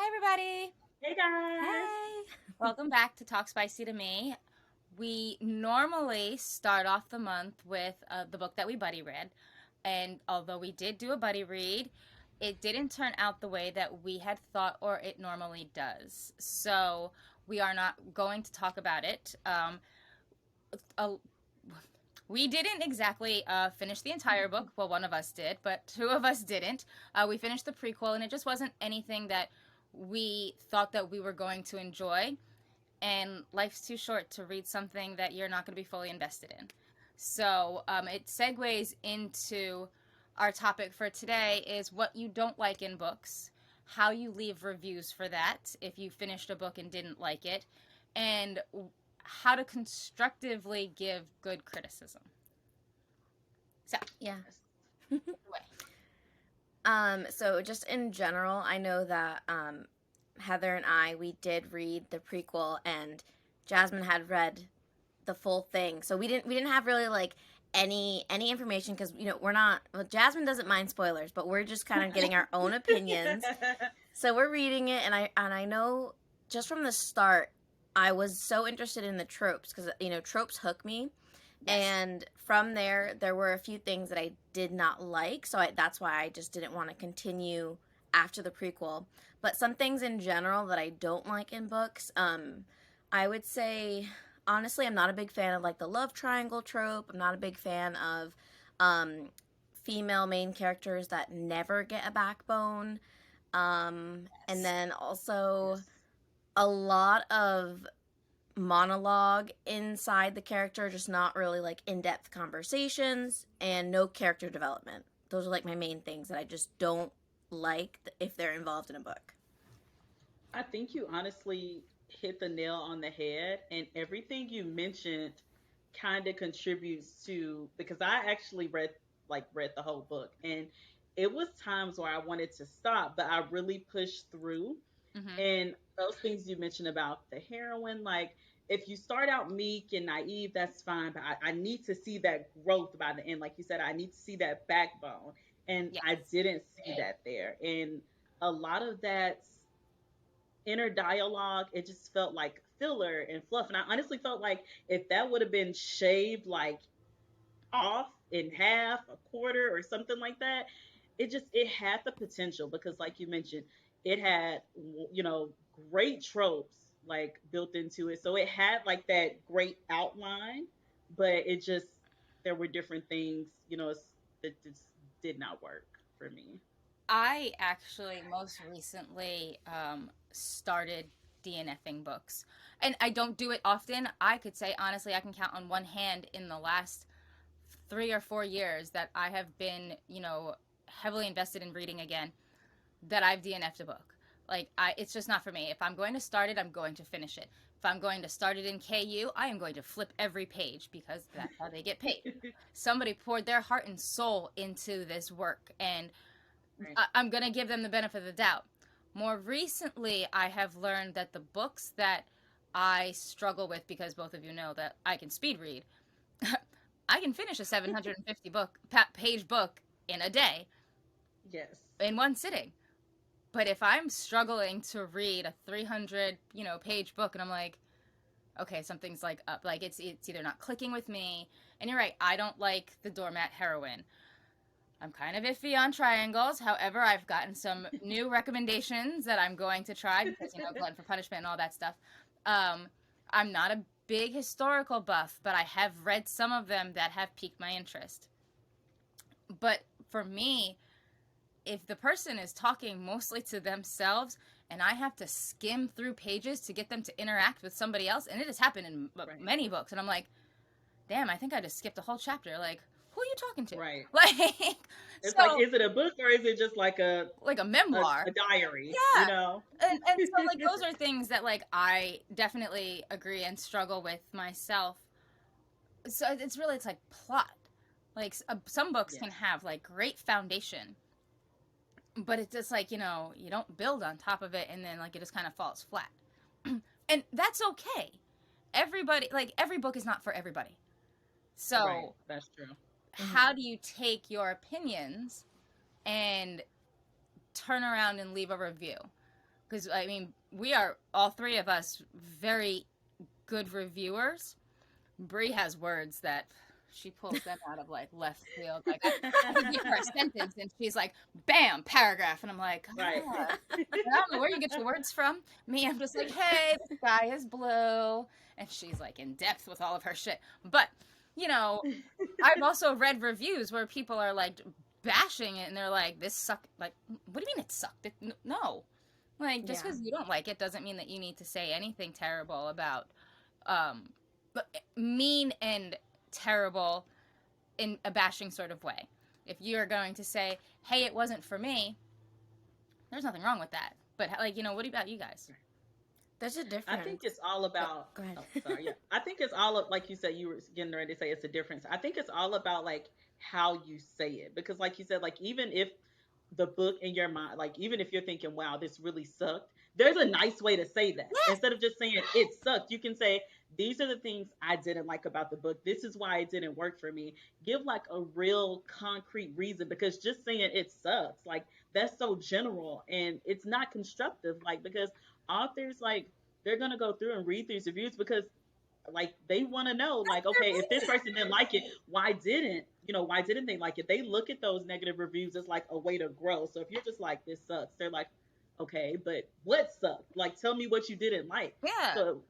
Hi, everybody. Hey guys. Hey. Welcome back to Talk Spicy to Me. We normally start off the month with the book that we buddy read. And although we did do a buddy read, it didn't turn out the way that we had thought or it normally does. So we are not going to talk about it. A We didn't exactly finish the entire book. Well, one of us did, but two of us didn't. We finished the prequel, and it just wasn't anything that we thought that we were going to enjoy. And life's too short to read something that you're not going to be fully invested in. So it segues into our topic for today is what you don't like in books, how you leave reviews for that if you finished a book and didn't like it, and how to constructively give good criticism. So, Yeah. anyway. So just in general, I know that Heather and I we did read the prequel and Jasmine had read the full thing. So we didn't have really like any information because we're not well, Jasmine doesn't mind spoilers, but we're just kind of getting our own opinions. So we're reading it and I know just from the start I was so interested in the tropes because tropes hook me. Yes. And from there were a few things that I did not like, so that's why I just didn't want to continue after the prequel. But some things in general that I don't like in books, I would say honestly, I'm not a big fan of like the love triangle trope. I'm not a big fan of um, female main characters that never get a backbone. And Yes. then also Yes. a lot of monologue inside the character, just not really like in depth conversations and no character development. Those are like my main things that I just don't like if they're involved in a book. I think you honestly hit the nail on the head, and everything you mentioned kind of contributes to because I actually read the whole book, and it was times where I wanted to stop, but I really pushed through. Mm-hmm. And those things you mentioned about the heroine, like if you start out meek and naive, that's fine, but I need to see that growth by the end. Like you said, I need to see that backbone, and Yes. I didn't see that there. And a lot of that inner dialogue, it just felt like filler and fluff. And I honestly felt like if that would have been shaved like off in half, a quarter, or something like that, it had the potential because, like you mentioned, it had great tropes like built into it. So it had like that great outline, but it just there were different things, that just did not work for me. I actually most recently started DNFing books. And I don't do it often. I could say, honestly, I can count on one hand in the last 3 or 4 years that I have been, heavily invested in reading again, that I've DNF'd a book. It's just not for me. If I'm going to start it, I'm going to finish it. If I'm going to start it in KU, I am going to flip every page because that's how they get paid. Somebody poured their heart and soul into this work, and Right. I'm going to give them the benefit of the doubt. More recently, I have learned that the books that I struggle with, because both of you know that I can speed read, I can finish a 750 page book in a day Yes. in one sitting. But if I'm struggling to read a 300, page book and I'm like, okay, something's like up, like it's either not clicking with me. And you're right, I don't like the doormat heroine. I'm kind of iffy on triangles. However, I've gotten some new recommendations that I'm going to try because, Glutton for Punishment and all that stuff. Um, I'm not a big historical buff, but I have read some of them that have piqued my interest. But for me, if the person is talking mostly to themselves and I have to skim through pages to get them to interact with somebody else, and it has happened in Right. many books, and I'm like, damn, I think I just skipped a whole chapter. Like, who are you talking to? Right. Like, It's like, so is it a book or is it just like like a a memoir. diary? You Yeah. know? And so like those are things that like I definitely agree and struggle with myself. So it's like plot. Like some books can Yes. have like great foundation, but it's just like, you don't build on top of it and then like it just kind of falls flat. And that's okay. Everybody, like every book is not for everybody. Right. So, That's true. Mm-hmm. how do you take your opinions and turn around and leave a review? because I mean, we are all three of us very good reviewers. Bree has words that she pulls them out of like left field. Like I give her a sentence and she's like, "Bam, paragraph," and I'm like, Right. "Ah." I don't know where you get your words from. Me, I'm just like, "Hey, the sky is blue," and she's like in depth with all of her shit. But you know, I've also read reviews where people are like bashing it and they're like, "This sucked." Like, what do you mean it sucked? No, like just Yeah. because you don't like it doesn't mean that you need to say anything terrible about um mean and terrible in a bashing sort of way. If you're going to say, "Hey, it wasn't for me," there's nothing wrong with that. But like, what about you guys? There's a I think difference. it's all Oh, about. go ahead. Oh, sorry. Yeah, I think it's all like you said. You were getting ready to say it's a difference. I think it's all about like how you say it, because like you said, like even if the book in your mind, like even if you're thinking, "Wow, this really sucked," there's a nice way to say that. Instead of just saying it sucked, you can say, "These are the things I didn't like about the book. This is why it didn't work for me." Give like a real concrete reason, because just saying it sucks, like that's so general and it's not constructive. Like because authors like they're gonna go through and read these reviews because like they want to know like, okay, if this person didn't like it, why didn't they like it? They look at those negative reviews as like a way to grow. So if you're just like, this sucks, they're like, okay, but what sucked? Like tell me what you didn't like. Yeah. So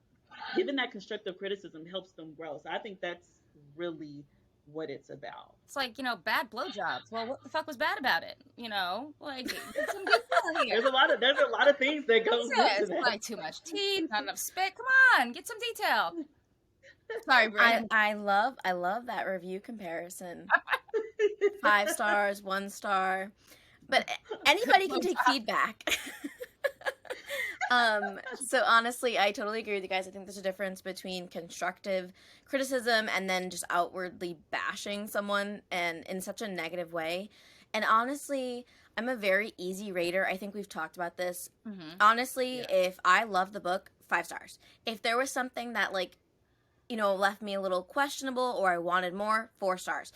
giving that constructive criticism helps them grow. So I think that's really what it's about. It's like, bad blowjobs. Well, what the fuck was bad about it? Like, get some detail here. There's a lot of things that What's goes into this? that. Like, too much teeth, not enough spit. Come on, get some detail. Sorry, I Brandon. I love I love that review comparison. 5 stars, 1 star. But anybody can take feedback. So honestly, I totally agree with you guys. I think there's a difference between constructive criticism and then just outwardly bashing someone and in such a negative way. And honestly, I'm a very easy rater. I think we've talked about this. Mm-hmm. Honestly, Yeah. if I love the book, 5 stars. If there was something that like, left me a little questionable or I wanted more, 4 stars.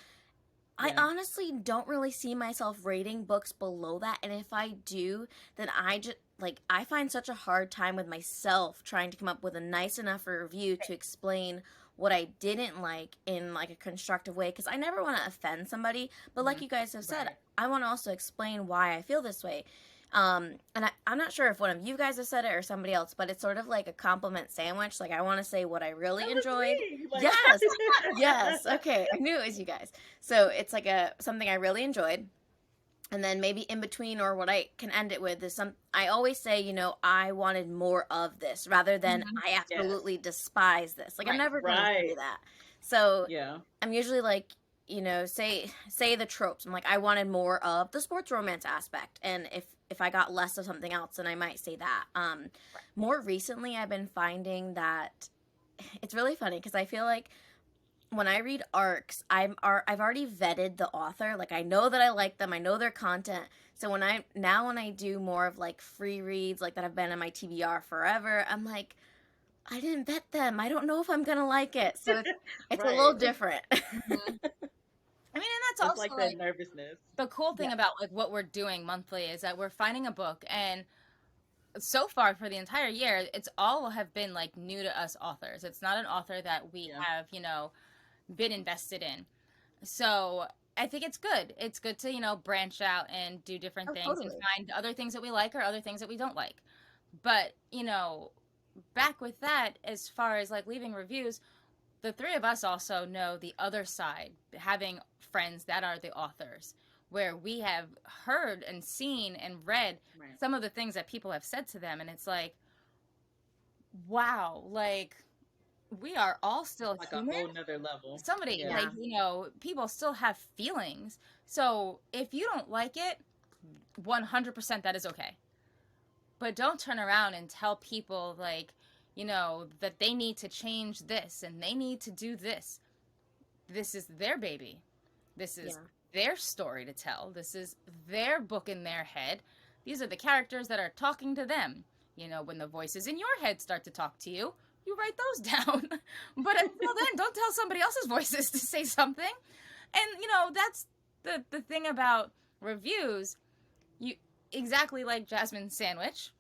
I Yeah. honestly don't really see myself rating books below that. And if I do, then I just like I find such a hard time with myself trying to come up with a nice enough review to explain what I didn't like in like a constructive way because I never want to offend somebody. But like Hmm. you guys have said, Right. I want to also explain why I feel this way. And I'm not sure if one of you guys have said it or somebody else, but it's sort of like a compliment sandwich. Like I want to say what I really That was enjoyed. me. Like Yes, yes. Okay, I knew it was you guys. So it's like a something I really enjoyed, and then maybe in between or what I can end it with is some. I always say, I wanted more of this rather than Mm-hmm. I yes. absolutely despise this. Like I'm Right. never gonna say Right. that. So Yeah. I'm usually like, say the tropes. I'm like, I wanted more of the sports romance aspect, and if I got less of something else, then I might say that. More recently, I've been finding that it's really funny because I feel like when I read arcs, I've already vetted the author. Like I know that I like them, I know their content. So when I do more of like free reads like that have been in my TBR forever, I'm like, I didn't vet them. I don't know if I'm gonna like it. So it's a little Right. different. Mm-hmm. I mean, and that's It's also like that like nervousness. the cool thing Yeah, about like what we're doing monthly is that we're finding a book, and so far for the entire year, it's all have been like new to us authors. It's not an author that we Yeah. have, been invested in. So I think it's good. It's good to, branch out and do different oh things and totally. find other things that we like or other things that we don't like. But, back with that, as far as like leaving reviews, the three of us also know the other side, having friends that are the authors, where we have heard and seen and read Right. some of the things that people have said to them. And it's like, wow, like we are all It's still like a human. whole nother level. Somebody Yeah. like Yeah. people still have feelings, so if you don't like it, 100% that is okay, but don't turn around and tell people like that they need to change this and they need to do this. This is their baby, this is Yeah. their story to tell, this is their book in their head, these are the characters that are talking to them. When the voices in your head start to talk to you, you write those down. But until then, don't tell somebody else's voices to say something. And that's the thing about reviews. You exactly like Jasmine's sandwich.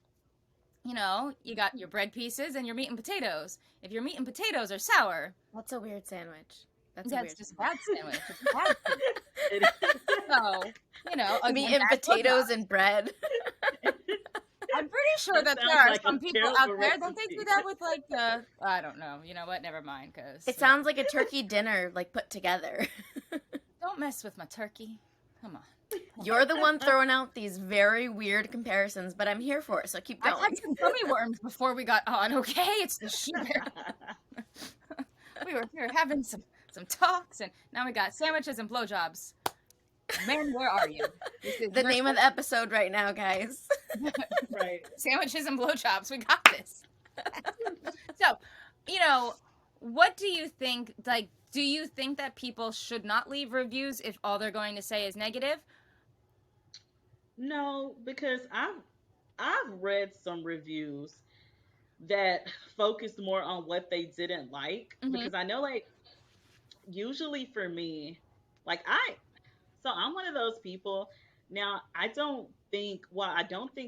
You got your bread pieces and your meat and potatoes. If your meat and potatoes are sour, That's a weird sandwich. That's a that's weird just a sandwich. bad sandwich. It's a bad food. It, So, Meat again, and bad potatoes blowjobs. and bread. I'm pretty sure that that there sounds are like a some people out terrible there. Don't they do recipe. that with like I don't know. You know what? Never mind. It Cause sounds like a turkey dinner, like put together. don't mess with my turkey. Come on. Come on. You're the one throwing out these very weird comparisons, but I'm here for it, so keep I've had going. some gummy worms before we got on. Okay, it's the sheer. We were having some talks, and now we got sandwiches and blowjobs. Man, where are you? This is The your name of the episode right now, guys. Right. sandwiches and blowjobs. We got this. So, you know, what do you think? Like, do you think that people should not leave reviews if all they're going to say is negative? No, because I've read some reviews that focused more on what they didn't like Mm-hmm. because I know like usually for me, like I'm one of those people. Now, I don't think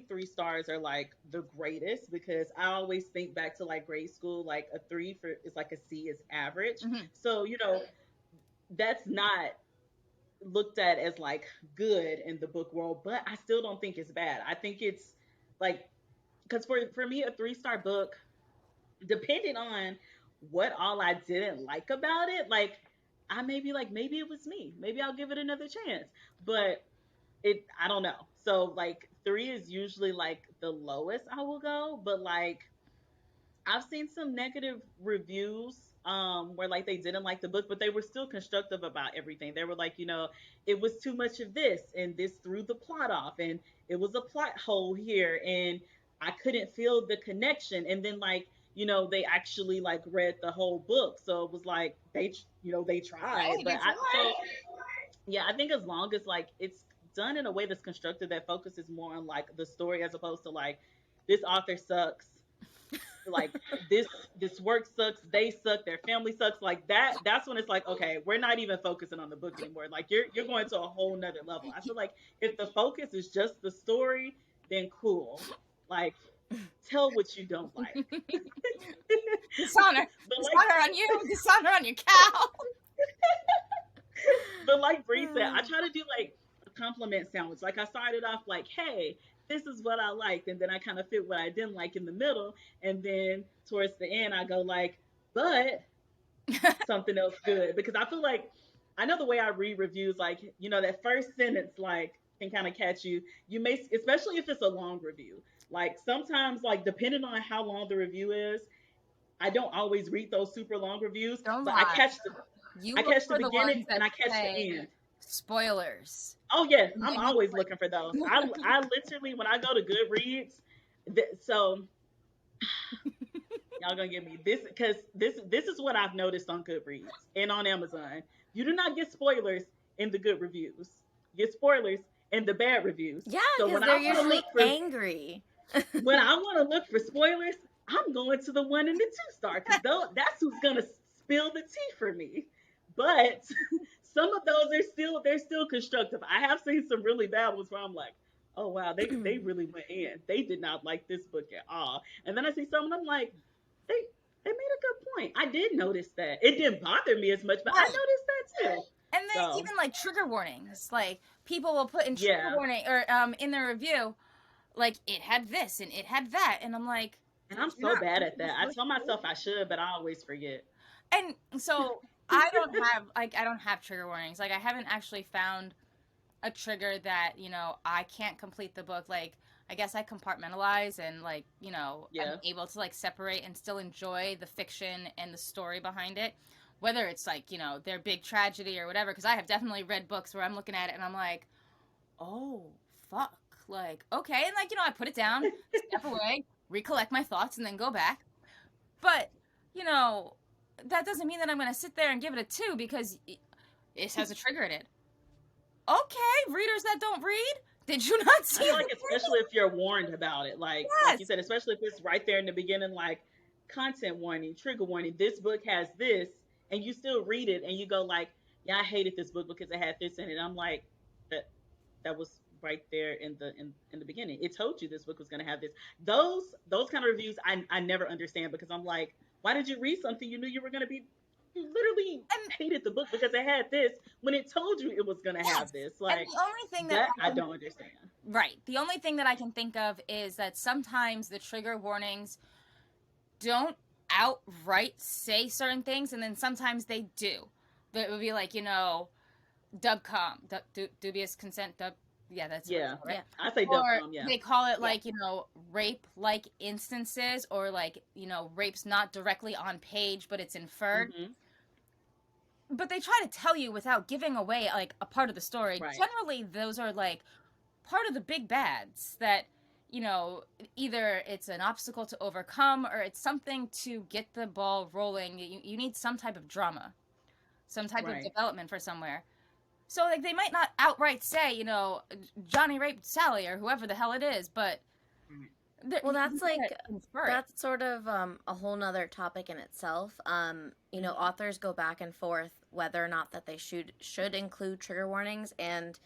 3 stars are like the greatest because I always think back to like grade school, like a three for is like a C is average. Mm-hmm. So, that's not looked at as like good in the book world, but I still don't think it's bad. I think it's like, because for me, a 3 star book, depending on what all I didn't like about it, like I may be like, maybe it was me. Maybe I'll give it another chance. But I don't know. So like 3 is usually like the lowest I will go, but like I've seen some negative reviews where like they didn't like the book, but they were still constructive about everything. They were like, it was too much of this and this threw the plot off and it was a plot hole here and I couldn't feel the connection. And then like, they actually like read the whole book. So it was like they tried. Hey, But they I tried. so yeah, I think as long as like it's done in a way that's constructed that focuses more on like the story as opposed to like this author sucks, like this work sucks, they suck, their family sucks, like that's when it's like, okay, we're not even focusing on the book anymore. Like you're going to a whole nother level. I feel like if the focus is just the story, then cool. Like tell what you don't like. Dishonor, but like dishonor on you, dishonor on your cow. but like Bree said, I try to do like a compliment sandwich. Like I started off like, hey, this is what I liked, and then I kind of fit what I didn't like in the middle, and then towards the end I go like, but something else good. Because I feel like I know the way I read reviews, like, that first sentence like can kind of catch you. You may, especially if it's a long review. Like sometimes, like depending on how long the review is, I don't always read those super long reviews, Don't but lie. You I look catch the for the beginning ones and that I catch the say end. spoilers. Oh yeah, And I'm then you look always looking for those. I literally when I go to Goodreads, so y'all gonna give me this because this is what I've noticed on Goodreads and on Amazon. You do not get spoilers in the good reviews. You get spoilers in the bad reviews. Yeah, So because when they're I want to usually look for angry. spoilers, I'm going to the 1 and the 2 star because that's who's gonna spill the tea for me. But some of those are still constructive. I have seen some really bad ones where I'm like, oh wow, they really went in. They did not like this book at all. And then I see some and I'm like, they they made a good point. I did notice that. It didn't bother me as much, but I right. noticed that too. And then So even like trigger warnings, like people will put in trigger yeah. warning or in their review, like it had this and it had that, and I'm like, And did I'm you so not bad read at the that. I first tell book? myself I should, but I always forget. And so I don't have trigger warnings. Like I haven't actually found a trigger that I can't complete the book. Like I guess I compartmentalize and like I'm Yeah. able to like separate and still enjoy the fiction and the story behind it, whether it's like their big tragedy or whatever. Because I have definitely read books where I'm looking at it and I'm like, oh fuck, like okay, and like I put it down, step away, recollect my thoughts, and then go back. But you know that doesn't mean that I'm gonna sit there and give it a 2 because it has a trigger in it. Okay, readers that don't read, did you not I see feel the like especially if you're warned about it, like you yes? said, especially if it's right there in the beginning, like content warning, trigger warning, this book has this, and you still read it and you go like, yeah, I hated this book because it had this in it. I'm like, that that was right there in the beginning. It told you this book was going to have this. Those kind of reviews I never understand, because I'm like, why did you read something you knew you were going to be, you literally And hated the book because it had this when it told you it was going to have yes, this. and Like, the only thing that that I I can don't understand. right, the only thing that I can think of is that sometimes the trigger warnings don't outright say certain things, and then sometimes they do. It would be like, dubcom, dubious consent, yeah, that's what it's Yeah. called, right? Yeah. I say Or dubcom, yeah. they call it Yeah. like, rape like instances, or like, rape's not directly on page, but it's inferred. Mhm. But they try to tell you without giving away like a part of the story. Right. Generally, those are like part of the big bads that, you know, either it's an obstacle to overcome or it's something to get the ball rolling. You need some type of drama, some type of Right. development for somewhere. So like they might not outright say, Johnny raped Sally or whoever the hell it is, but Right. Well, you gotta infer it. that's sort of a whole nother topic in itself. Mhm. Authors go back and forth whether or not that they should include trigger warnings, and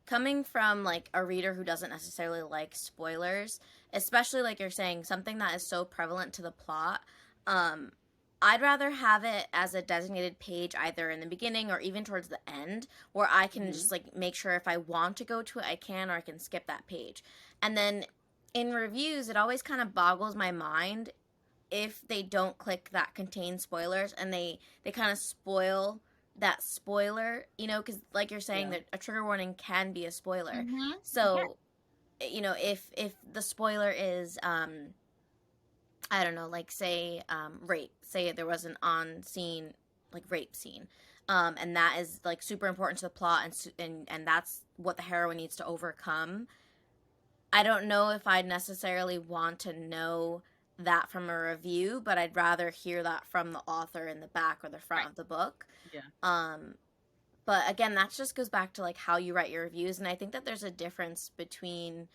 coming from like a reader who doesn't necessarily like spoilers, especially like you're saying something that is so prevalent to the plot. Um, I'd rather have it as a designated page either in the beginning or even towards the end, where I can Mhm. just like make sure if I want to go to it I can, or I can skip that page. And then in reviews it always kind of boggles my mind if they don't click that contain spoilers, and they kind of spoil that spoiler, because like you're saying Yeah. that a trigger warning can be a spoiler. Mm-hmm. Yeah. So if the spoiler is I don't know, like say rape, say there was an on scene like rape scene, and that is like super important to the plot, and that's what the heroine needs to overcome. I don't know if I'd necessarily want to know that from a review, but I'd rather hear that from the author in the back or the front Right. of the book. Yeah. Um, but again, that just goes back to like how you write your reviews, and I think that there's a difference between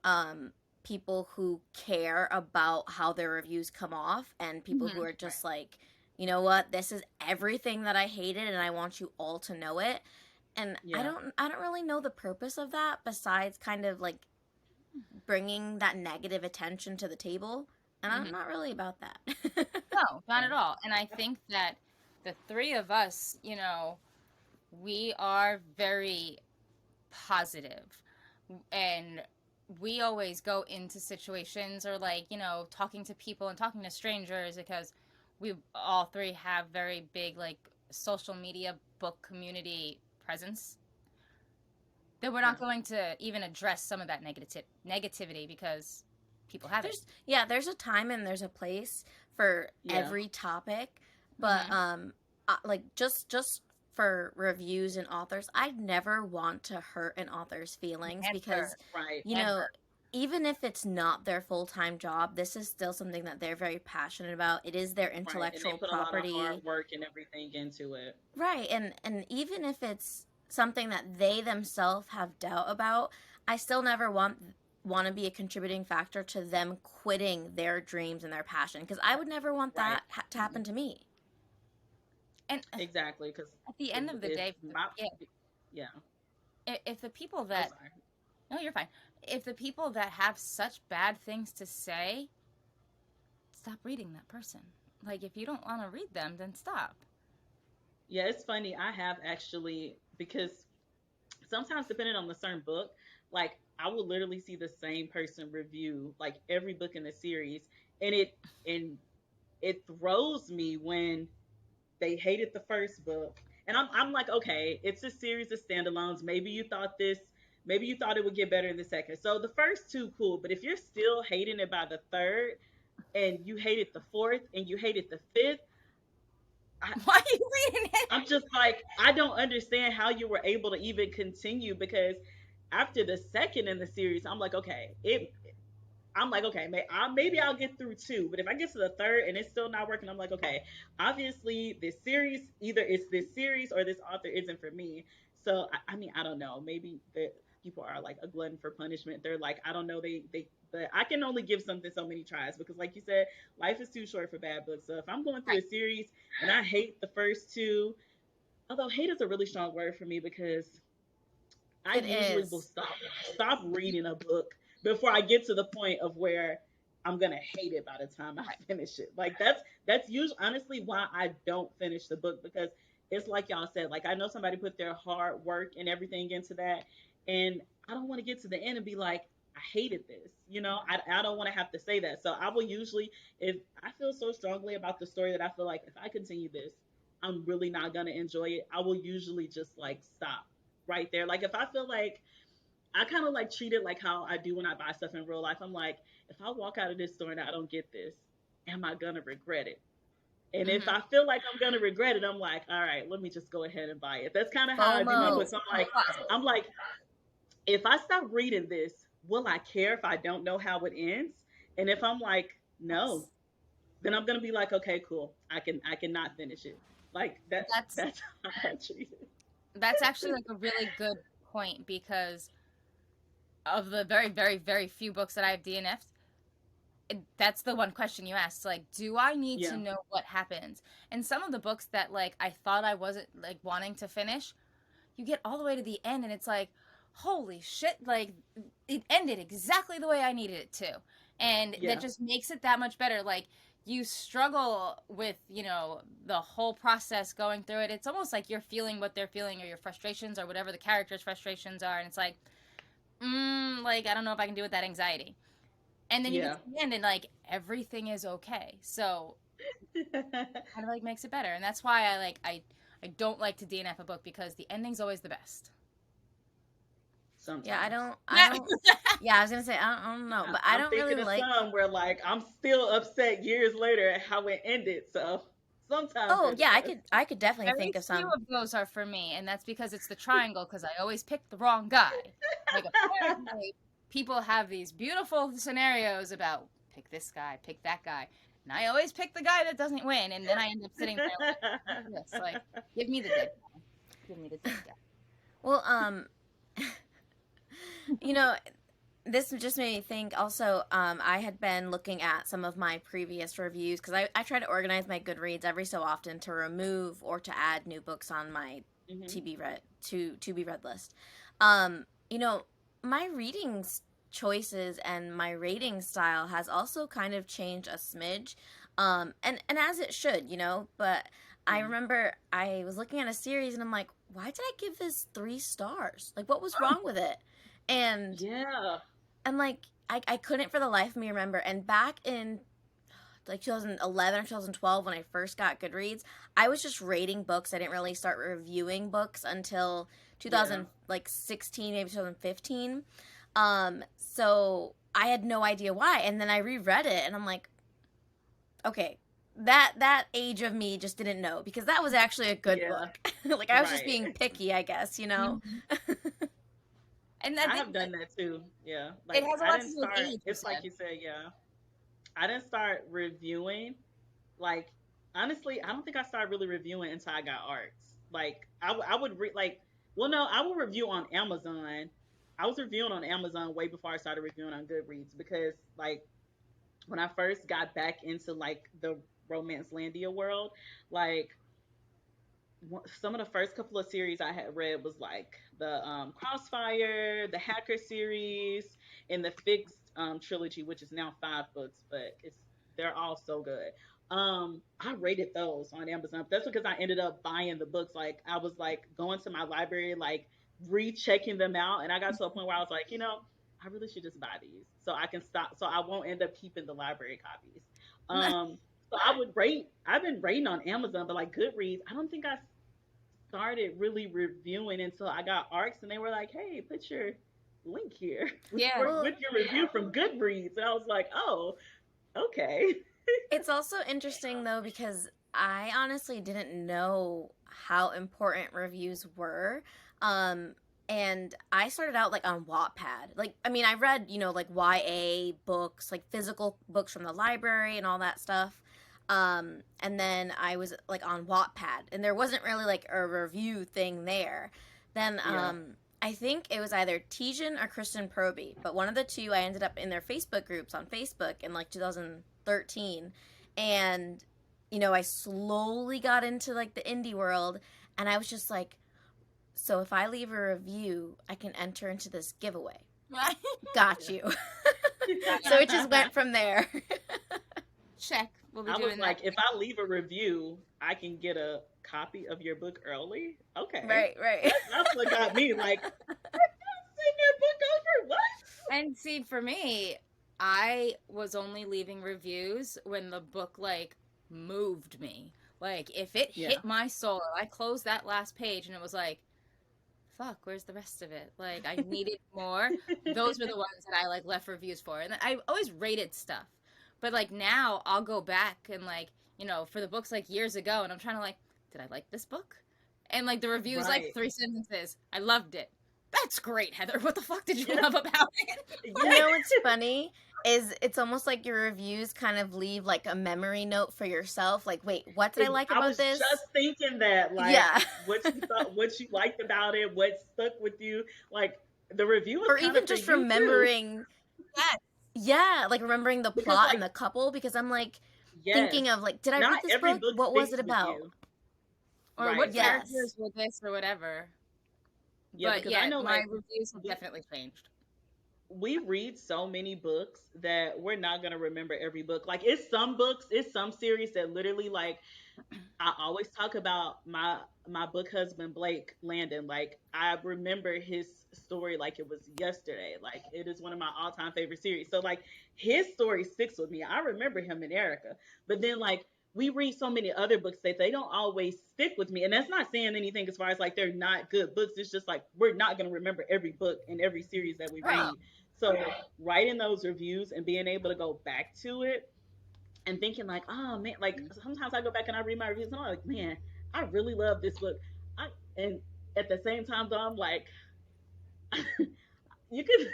um, people who care about how their reviews come off and people who Mm-hmm. are Right. just like, you know what, this is everything that I hated, and I want you all to know it. And Yeah. I don't really know the purpose of that besides kind of like bringing that negative attention to the table, and I'm Mm-hmm. not really about that. No, not Yeah. at all. And I think that the three of us, we are very positive, and we always go into situations or like, talking to people and talking to strangers because we all three have very big like social media book community presence, that we're Yeah. not going to even address some of that negativity because people have it. There's a time and there's a place for Yeah. every topic, but Mm-hmm. like just for reviews and authors, I'd never want to hurt an author's feelings because Never, Right. you know ever. even if it's not their full-time job, this is still something that they're very passionate about. It is their Right. And they intellectual put a lot of property. hard work and everything into it. Right, and even if it's something that they themselves have doubt about, I still never want to be a contributing factor to them quitting their dreams and their passion, because I would never want Right. that to happen to me. And Exactly. Because at the end of the if day, my, yeah, yeah. if the people I'm that, sorry. no, you're fine. If the people that have such bad things to say, stop reading that person. Like, if you don't want to read them, then stop. Yeah, it's funny. I have actually, because sometimes depending on the certain book, like I will literally see the same person review like every book in the series, and it throws me when they hated the first book, and I'm like, okay, it's a series of standalones. Maybe you thought it would get better in the second. So the first two, cool, but if you're still hating it by the third, and you hated the fourth, and you hated the fifth, I, Why are you reading it? I'm just like, I don't understand how you were able to even continue, because after the second in the series, I'm like, okay, maybe I'll get through two, but if I get to the third and it's still not working, I'm like, okay, obviously this series, either it's this series or this author isn't for me. So I mean, I don't know. Maybe the people are like a glutton for punishment. They're like, I don't know, but I can only give something so many tries, because, like you said, life is too short for bad books. So if I'm going through Right. a series and I hate the first two, although hate is a really strong word for me, because I It usually will is. stop reading a book before I get to the point of where I'm gonna hate it by the time I finish it. Like that's usually honestly why I don't finish the book, because it's like y'all said, like I know somebody put their hard work and everything into that, and I don't want to get to the end and be like, I hated this. I don't want to have to say that. So I will usually, if I feel so strongly about the story that I feel like if I continue this, I'm really not gonna enjoy it, I will usually just like stop right there. Like if I feel like, I kind of like treat it like how I do when I buy stuff in real life. I'm like, if I walk out of this store and I don't get this, am I gonna regret it? And if Hmm. I feel like I'm gonna regret it, I'm like, all right, let me just go ahead and buy it. That's kind of how I do my FOMO. books. Ooh, closet. I'm like, if I stop reading this, will I care if I don't know how it ends? And if I'm like, no, Yes. then I'm gonna be like, okay, cool, I cannot finish it. Like that. That's That's how I treat that's actually like a really good point because of the very, very, very few books that I've DNF'd, that's the one question you asked. Like, do I need to it. know what happens? And some of the books that like I thought I wasn't like wanting to finish, you get all the way to the end and it's like, holy shit, like it ended exactly the way I needed it to. And that Yeah. just makes it that much better. Like you struggle with, the whole process going through it. It's almost like you're feeling what they're feeling or your frustrations or whatever the character's frustrations are. And it's like, like I don't know if I can deal with that anxiety. And then you get Yeah. to the end and like everything is okay. So Yeah. kind of like makes it better. And that's why I don't like to DNF a book because the ending's always the best. Yeah, Sometimes. I don't, yeah, I was gonna say, I don't know, but I I'm don't really thinking of like, some where like I'm still upset years later at how it ended. So sometimes oh, they're the yeah, best. I could definitely Very think of few some. of those are for me, and that's because it's the triangle because I always pick the wrong guy. Like apparently people have these beautiful scenarios about pick this guy, pick that guy. And I always pick the guy that doesn't win, and then I end up sitting there like, what is this? Like, give me the dead guy. Give me the dead guy. Well, you know, this just made me think also, I had been looking at some of my previous reviews because I try to organize my Goodreads every so often to remove or to add new books on my Hmm. to be read list. Um, you know, my choices and my rating style has also kind of changed a smidge. And as it should, but I Yeah. remember I was looking at a series and I'm like, why did I give this 3 stars? Like, what was wrong with it? And Yeah. I'm like, I couldn't for the life of me remember. And back in like 2011 or 2012 when I first got Goodreads, I was just rating books. I didn't really start reviewing books until Yeah. 2016, maybe 2015. So I had no idea why. And then I reread it and I'm like, okay, that age of me just didn't know because that was actually a good Yeah. book. Like I was just Right. being picky, I guess. Mhm. And I have done that too. Yeah. it Like has a I lot to didn't do with start. age, you It's like said. you said. Yeah. I didn't start reviewing. Like honestly, I don't think I started really reviewing until I got arcs. Like I would read like, well, no, I will review on Amazon. I was reviewing on Amazon way before I started reviewing on Goodreads, because like when I first got back into like the Romance Landia world, like some of the first couple of series I had read was like the Crossfire, the Hacker series, and the Fixed trilogy, which is now 5 books, but they're all so good. I rated those on Amazon. That's because I ended up buying the books. Like I was like going to my library, like rechecking them out, and I got to a point where I was like, I really should just buy these so I can stop, so I won't end up keeping the library copies. So I would rate. I've been rating on Amazon, but like Goodreads, I don't think I started really reviewing until I got ARCs, and they were like, "Hey, put your link here Yeah. for, Well, with your review from Goodreads," and I was like, "Oh, okay." it's also interesting though because I honestly didn't know how important reviews were. Um, and I started out like on Wattpad. Like, I mean, I read, like YA books, like physical books from the library and all that stuff. And then I was like on Wattpad, and there wasn't really like a review thing there. Then, Yeah, I think it was either Tijan or Kristen Proby, but one of the two I ended up in their Facebook groups on Facebook in like 2013. And, I slowly got into like the indie world, and I was just like, So if I leave a review, I can enter into this giveaway. Got you. So it just went from there. Check. We'll be I was doing that. like, if I leave a review, I can get a copy of your book early. Okay, Right, right. that's what got me like, send your book over. What? And see, for me, I was only leaving reviews when the book like moved me. Like if it Yeah, hit my soul, I closed that last page and it was like, fuck, where's the rest of it? Like I needed more. Those were the ones that I like left reviews for. And I always rated stuff. But like now I'll go back and like, for the books like years ago and I'm trying to like, did I like this book? And like the review's like right. 3 sentences. I loved it. That's great, Heather. What the fuck did you Yeah, love about it? You yeah. know what's funny is it's almost like your reviews kind of leave like a memory note for yourself. Like, wait, what did I like I about was this? just thinking that, like, Yeah. what you thought, what you liked about it, what stuck with you. Like, the review was Or kind even of for just you too, remembering, Yes. yeah, like remembering the because, plot and like, the couple because I'm like yes, thinking of like, did I not read this every book? book What was sticks it with about? you. Or what Right, right. Yes. characters were this or whatever. Yeah, But because I yeah, know, my like, reviews have we definitely changed. we read so many books that we're not gonna remember every book. Like, it's some books, it's some series that literally, like, I always talk about my book husband Blake Landon. Like, I remember his story like it was yesterday. Like, it is one of my all-time favorite series. So like, his story sticks with me. I remember him and Erica. But then, like, we read so many other books that they don't always stick with me. And that's not saying anything as far as like they're not good books. It's just like we're not gonna remember every book and every series that we Right. read. So writing those reviews and being able to go back to it and thinking like, oh man, like sometimes I go back and I read my reviews and I'm like, man, I really love this book. I and at the same time though, I'm like, you can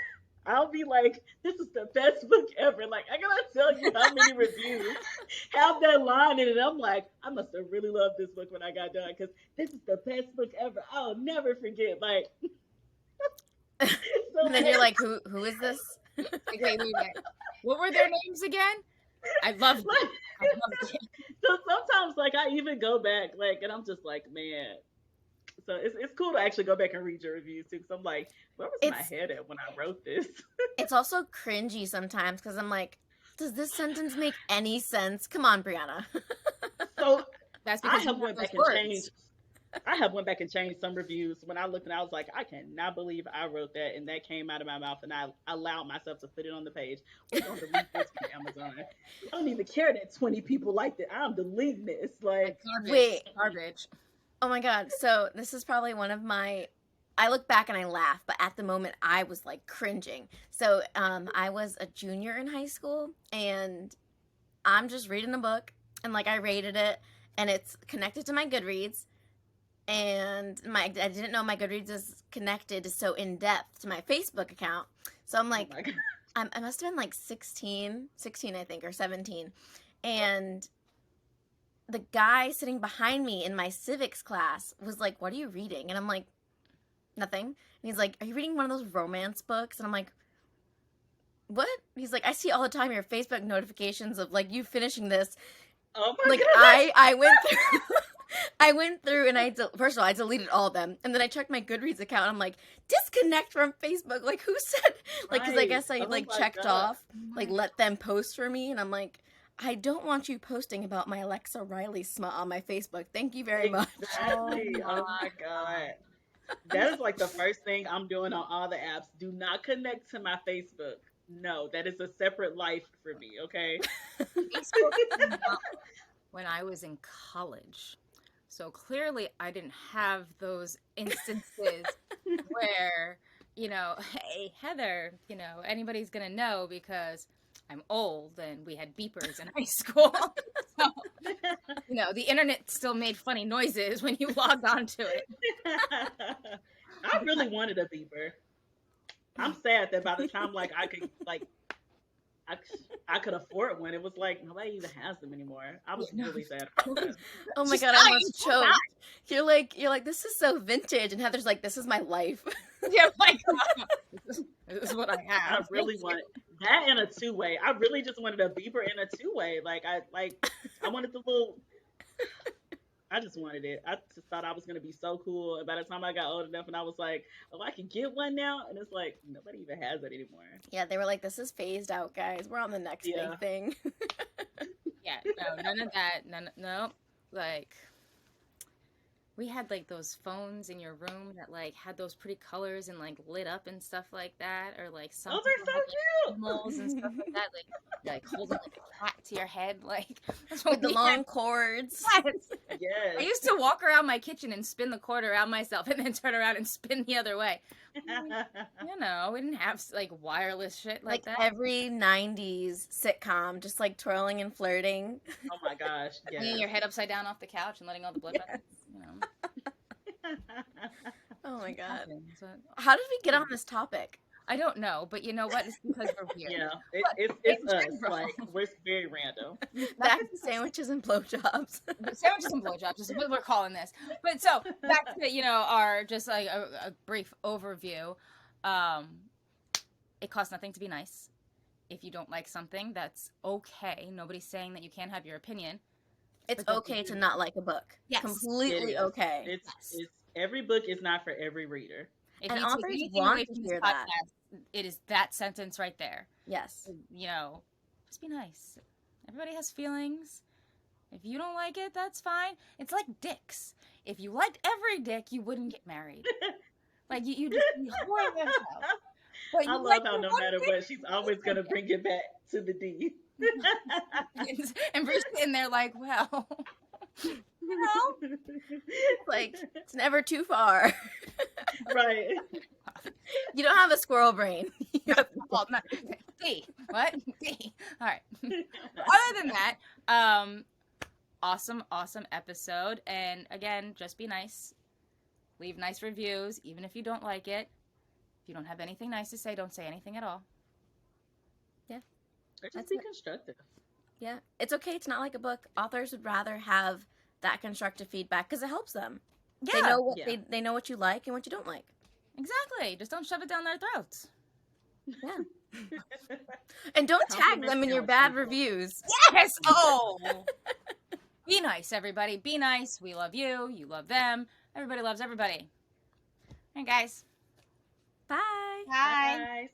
I'll be like, this is the best book ever. Like, I cannot tell you how many reviews have that line in it. I'm like, I must have really loved this book when I got done because this is the best book ever. I'll never forget. Like, so And then like, you're like, who is this? Like, wait. What were their names again? I loved it. like I loved it. so sometimes like I even go back like and I'm just like, man, so it's cool to actually go back and read your reviews too. Because I'm like, where was my It's head at when I wrote this? it's also cringy sometimes because I'm like, does this sentence make any sense? Come on, Brianna. So That's I because you have have went those back and words. changed. I have went back and changed some reviews when I looked and I was like, I cannot believe I wrote that and that came out of my mouth and I allowed myself to put it on the page. We're gonna delete this from Amazon. I don't even care that 20 people liked it. I'm deleting this. Like Like, garbage. Wait, Garbage. oh my god. So this is probably one of my. I look back and I laugh, but at the moment I was like cringing. So I was a junior in high school, and I'm just reading a book, and like I rated it, and it's connected to my Goodreads, and my I didn't know my Goodreads is connected so in depth to my Facebook account. So I'm oh like, my god. I must have been like 16 I think, or 17, and the guy sitting behind me in my civics class was like, "What are you reading?" And I'm like, "Nothing." And he's like, "Are you reading one of those romance books?" And I'm like, "What?" He's like, "I see all the time your Facebook notifications of like you finishing this." Oh my Like gosh. I went through I went through and first of all I deleted all of them, and then I checked my Goodreads account. And I'm like, disconnect from Facebook. Like who said like because I Right. guess I Oh like my checked god. off like let them post for me, and I'm like, I don't want you posting about my Alexa Riley smut on my Facebook. Thank you very much. Oh Exactly. Oh my my god. god. That is like the first thing I'm doing on all the apps. Do not connect to my Facebook. No, that is a separate life for me, okay? Facebook came out when I was in college. So clearly I didn't have those instances where, hey, Heather, anybody's going to know because I'm old and we had beepers in high school. So, the internet still made funny noises when you logged onto it. I really wanted a beeper. I'm sad that by the time like I could like I, I could afford one, it was like nobody even has them anymore. I Yeah, was no. really sad about that. Oh my She's god, I dying. almost choked. You're like, this is so vintage, and Heather's like, this is my life. Yeah, like, this is what I I have. Thank really you. wanted that in a two-way. I really just wanted a beeper in a two-way. Like I wanted the little I just wanted it. I just thought I was gonna be so cool. And by the time I got old enough, and I was like, "Oh, I can get one now," and it's like nobody even has that anymore. Yeah, they were like, this is phased out, guys. We're on the next Yeah. big thing. Yeah, no, none of that. None, no. Like, we had like those phones in your room that like had those pretty colors and like lit up and stuff like that, or like some Those people are so had like cute. animals and stuff like that, like holding like a cat to your head, like that's what With the we had. long cords. Yes. I Yes. used to walk around my kitchen and spin the cord around myself and then turn around and spin the other way. You know, we didn't have like wireless shit like Like that. every 90s sitcom, just like twirling and flirting. Oh my gosh. Hanging Yes. your head upside down off the couch and letting all the blood Yes. vessels, you know. Oh my God. Happens, but How did we get on this topic? I don't know, but you know what? It's because we're weird. Yeah. But It's in us. general, Like we're very random. Back to sandwiches and blowjobs. sandwiches and blowjobs is what we're calling this. But so back to our just like a brief overview. Um, it costs nothing to be nice. If you don't like something, that's okay. Nobody's saying that you can't have your opinion. It's But okay to not like a book. Yes. Completely It is. okay. It's every book is not for every reader. If And you take authors anything want away to from this hear that. podcast, it is that sentence right there. Yes. You know, just be nice. Everybody has feelings. If you don't like it, that's fine. It's like dicks. If you liked every dick, you wouldn't get married. Like you just you whore yourself. But I you love like how the no one matter dick, what, she's always gonna bring it back to the D. and Bruce sitting there like, well, you know, Like, it's never too far. Right. You don't have a squirrel brain. well, not, D. What? D. All right. Other than that, awesome episode. And again, just be nice. Leave nice reviews, even if you don't like it. If you don't have anything nice to say, don't say anything at all. Or just That's be it. constructive. Yeah. It's okay to not like a book. Authors would rather have that constructive feedback because it helps them. Yeah, They know what Yeah. they know what you like and what you don't like. exactly. Just don't shove it down their throats. Yeah. And don't tag Compliments them in your count, bad people. reviews. Yes. Oh. Be nice, everybody. Be nice. We love you. You love them. Everybody loves everybody. All right, guys. Bye. Bye. Bye.